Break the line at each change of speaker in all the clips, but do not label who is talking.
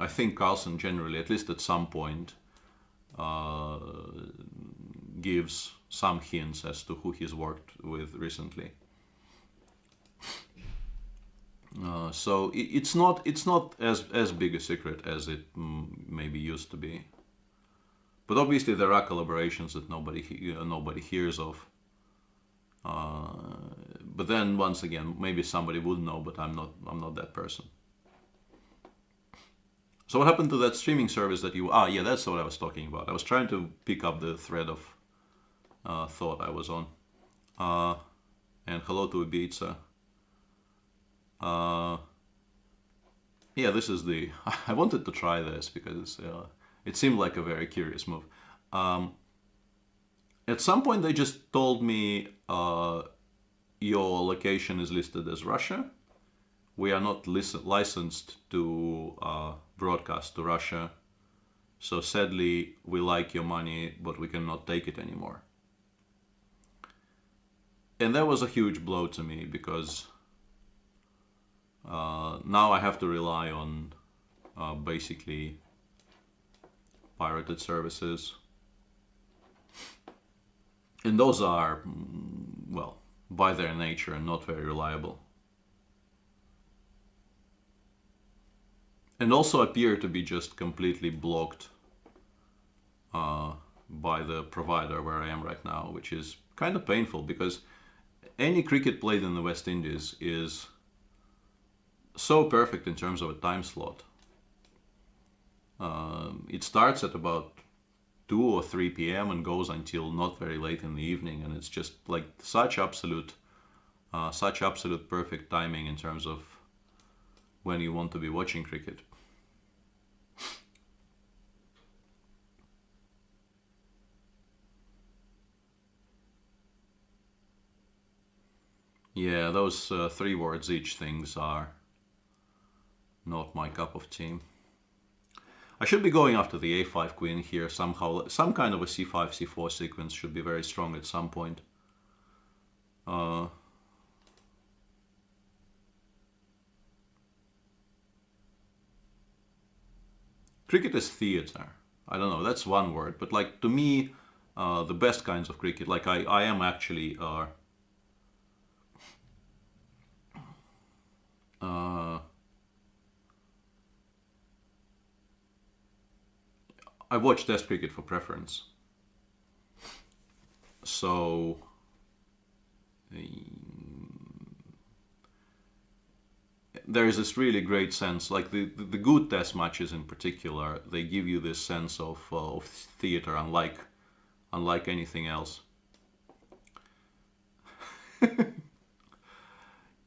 I think Carlsen generally, at least at some point, gives some hints as to who he's worked with recently. So it's not as big a secret as it maybe used to be. But obviously there are collaborations that nobody hears of. But then once again, maybe somebody would know, but I'm not that person. So what happened to that streaming service that you? Yeah, that's what I was talking about. I was trying to pick up the thread of thought I was on. And hello to Ibiza. Yeah, this is the. I wanted to try this because it seemed like a very curious move. At some point, they just told me your location is listed as Russia. We are not licensed to broadcast to Russia. So sadly, we like your money, but we cannot take it anymore. And that was a huge blow to me because now I have to rely on basically pirated services. And those are, well, by their nature, not very reliable. And also appear to be just completely blocked by the provider where I am right now, which is kind of painful because any cricket played in the West Indies is so perfect in terms of a time slot. It starts at about 2 or 3 p.m. and goes until not very late in the evening, and it's just like such absolute perfect timing in terms of when you want to be watching cricket. Yeah, those 3 words each things are not my cup of tea. I should be going after the a5 queen here somehow. Some kind of a c5, c4 sequence should be very strong at some point. Cricket is theater. I don't know, that's one word. But like to me, the best kinds of cricket, like I am actually... I watch Test cricket for preference. So there is this really great sense, like the good Test matches in particular, they give you this sense of theater unlike anything else.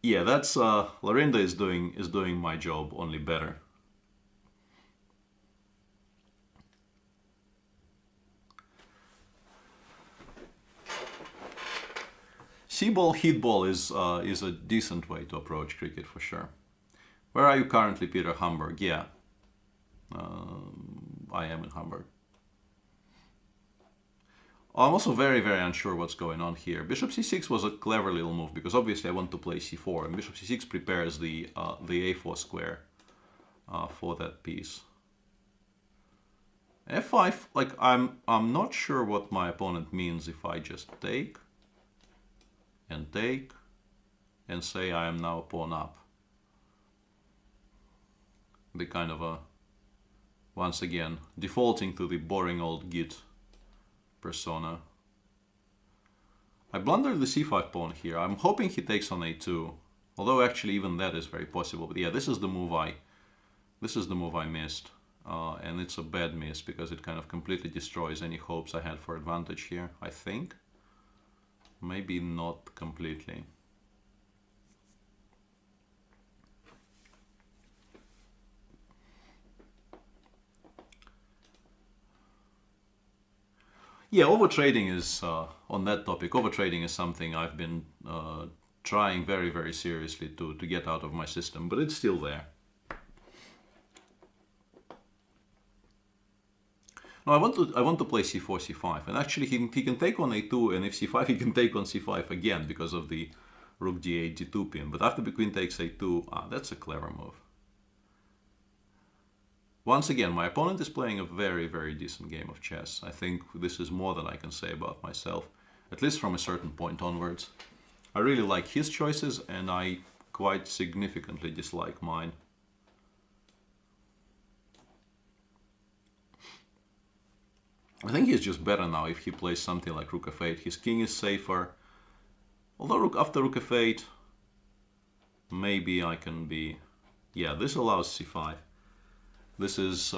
Yeah, that's Lorinda is doing my job, only better. C-ball, hit ball is a decent way to approach cricket for sure. Where are you currently, Peter? Hamburg? Yeah, I am in Hamburg. I'm also very, very unsure what's going on here. Bishop c6 was a clever little move because obviously I want to play c4, and bishop c6 prepares the a4 square for that piece. f5, like I'm not sure what my opponent means if I just take and say I am now a pawn up. The kind of a, once again, defaulting to the boring old git persona. I blundered the c5 pawn here. I'm hoping he takes on a2, although actually even that is very possible. But yeah, this is the move I missed, and it's a bad miss because it kind of completely destroys any hopes I had for advantage here. I think, maybe not completely. Yeah, overtrading is, on that topic, overtrading is something I've been trying very, very seriously to get out of my system, but it's still there. No, I want to play c4, c5, and actually he can take on a2, and if c5 he can take on c5 again because of the rook d8, d2 pin, but after the queen takes a2, that's a clever move. Once again, my opponent is playing a very, very decent game of chess. I think this is more than I can say about myself, at least from a certain point onwards. I really like his choices, and I quite significantly dislike mine. I think he's just better now if he plays something like Rook f8. His king is safer. Although after Rook f8, maybe I can be... Yeah, this allows c5. This is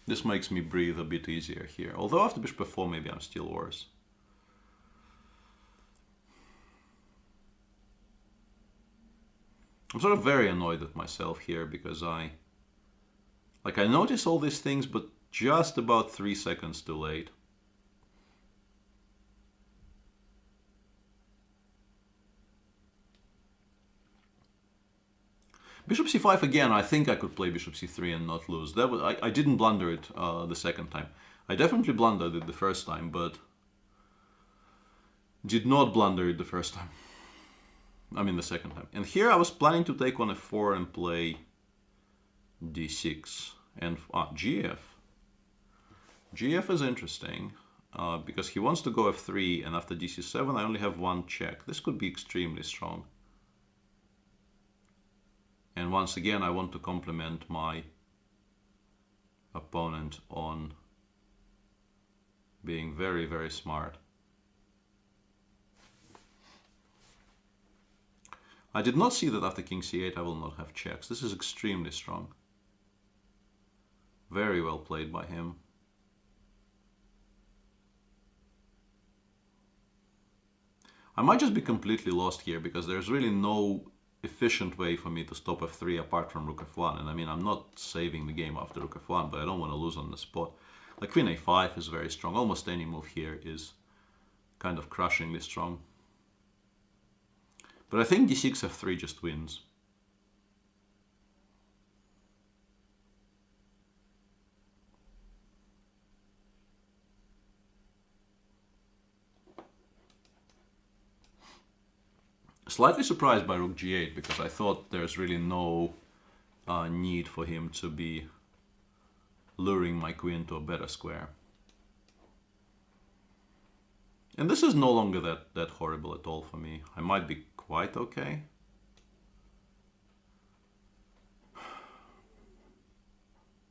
this makes me breathe a bit easier here. Although after bishop f4, maybe I'm still worse. I'm sort of very annoyed at myself here because I notice all these things, but just about 3 seconds too late. Bishop c5 again, I think I could play bishop c3 and not lose. That was, I didn't blunder it the second time. I definitely blundered it the first time, but did not blunder it the first time. I mean the second time. And here I was planning to take on f4 and play d6 and gf. Gf is interesting because he wants to go f3, and after dc7 I only have one check. This could be extremely strong. And once again, I want to compliment my opponent on being very, very smart. I did not see that after king c8 I will not have checks. This is extremely strong. Very well played by him. I might just be completely lost here because there's really no efficient way for me to stop f3 apart from rook f1. And I mean, I'm not saving the game after rook f1, but I don't want to lose on the spot. Like queen a5 is very strong. Almost any move here is kind of crushingly strong. But I think d6 f3 just wins. Slightly surprised by rook g8 because I thought there's really no need for him to be luring my queen to a better square. And this is no longer that horrible at all for me. I might be quite okay.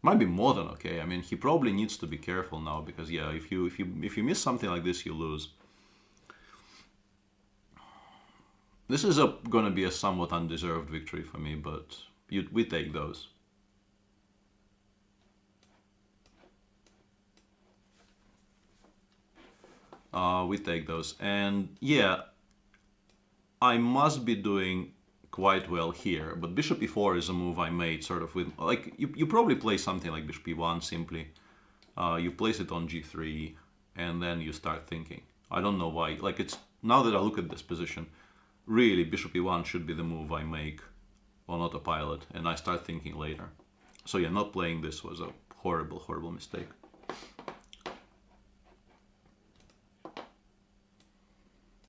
Might be more than okay. I mean, he probably needs to be careful now because yeah, if you miss something like this, you lose. This is going to be a somewhat undeserved victory for me, but we take those. We take those. And yeah, I must be doing quite well here, but bishop e4 is a move I made sort of with, like, you probably play something like bishop e1 simply. You place it on g3, and then you start thinking. I don't know why. Like, it's, now that I look at this position, really, bishop e1 should be the move I make on autopilot, and I start thinking later. So yeah, not playing this was a horrible, horrible mistake.